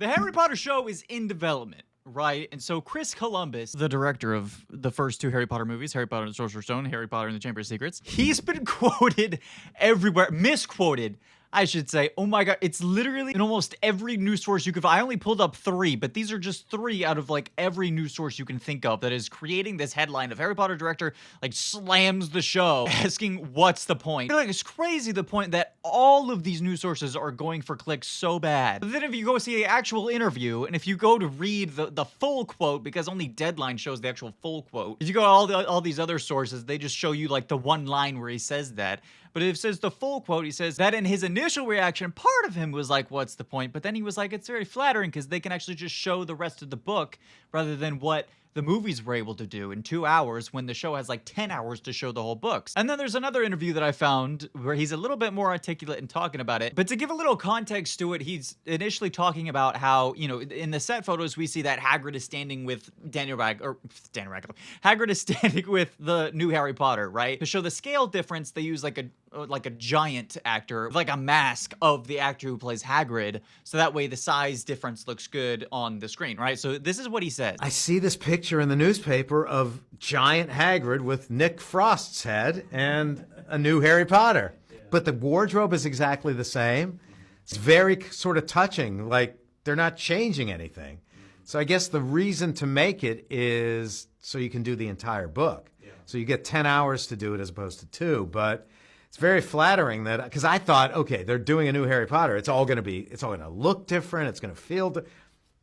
The Harry Potter show is in development, right? And so Chris Columbus, the director of the first two Harry Potter movies, Harry Potter and the Sorcerer's Stone, Harry Potter and the Chamber of Secrets, he's been quoted everywhere, misquoted, I should say. Oh my God, it's literally in almost every news source you could find. I only pulled up 3, but these are just 3 out of like every news source you can think of that is creating this headline of Harry Potter director like slams the show, asking what's the point. Like, it's crazy the point that all of these news sources are going for clicks so bad. But then if you go see the actual interview, and if you go to read the full quote, because only Deadline shows the actual full quote, if you go to all these other sources, they just show you like the one line where he says that. But it says the full quote, he says that in his initial reaction, part of him was like, what's the point? But then he was like, it's very flattering because they can actually just show the rest of the book rather than what the movies were able to do in 2 hours when the show has like 10 hours to show the whole books. And then there's another interview that I found where he's a little bit more articulate in talking about it. But to give a little context to it, he's initially talking about how, you know, in the set photos, we see that Hagrid is standing with Hagrid is standing with the new Harry Potter, right? To show the scale difference, they use like a giant actor, like a mask of the actor who plays Hagrid, so that way the size difference looks good on the screen, right? So this is what he says. I see this picture in the newspaper of giant Hagrid with Nick Frost's head and a new Harry Potter. But the wardrobe is exactly the same. It's very sort of touching, like they're not changing anything. So I guess the reason to make it is so you can do the entire book. So you get 10 hours to do it as opposed to 2, but it's very flattering that, because I thought, okay, they're doing a new Harry Potter. It's all going to look different. It's going to feel,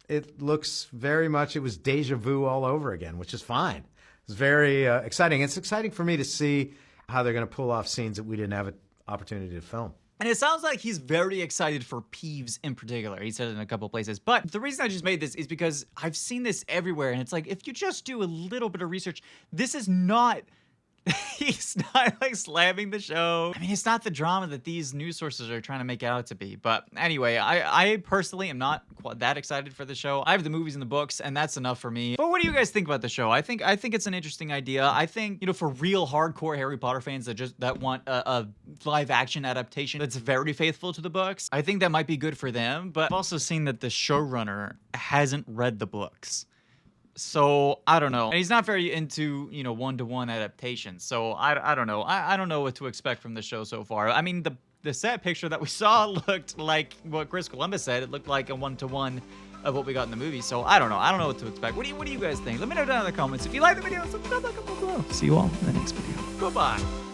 it looks very much, it was deja vu all over again, which is fine. It's very exciting. It's exciting for me to see how they're going to pull off scenes that we didn't have an opportunity to film. And it sounds like he's very excited for Peeves in particular. He said it in a couple places. But the reason I just made this is because I've seen this everywhere. And it's like, if you just do a little bit of research, this is not... he's not like slamming the show. I mean, it's not the drama that these news sources are trying to make it out to be. But anyway, I personally am not quite that excited for the show. I have the movies and the books, and that's enough for me. But what do you guys think about the show? I think it's an interesting idea. I think, you know, for real hardcore Harry Potter fans that want a live action adaptation that's very faithful to the books, I think that might be good for them. But I've also seen that the showrunner hasn't read the books. So, I don't know. And he's not very into, you know, one-to-one adaptations. So, I don't know. I don't know what to expect from the show so far. I mean, the set picture that we saw looked like what Chris Columbus said. It looked like a one-to-one of what we got in the movie. So, I don't know. I don't know what to expect. What do you guys think? Let me know down in the comments. If you like the video, subscribe, like, comment below. See you all in the next video. Goodbye.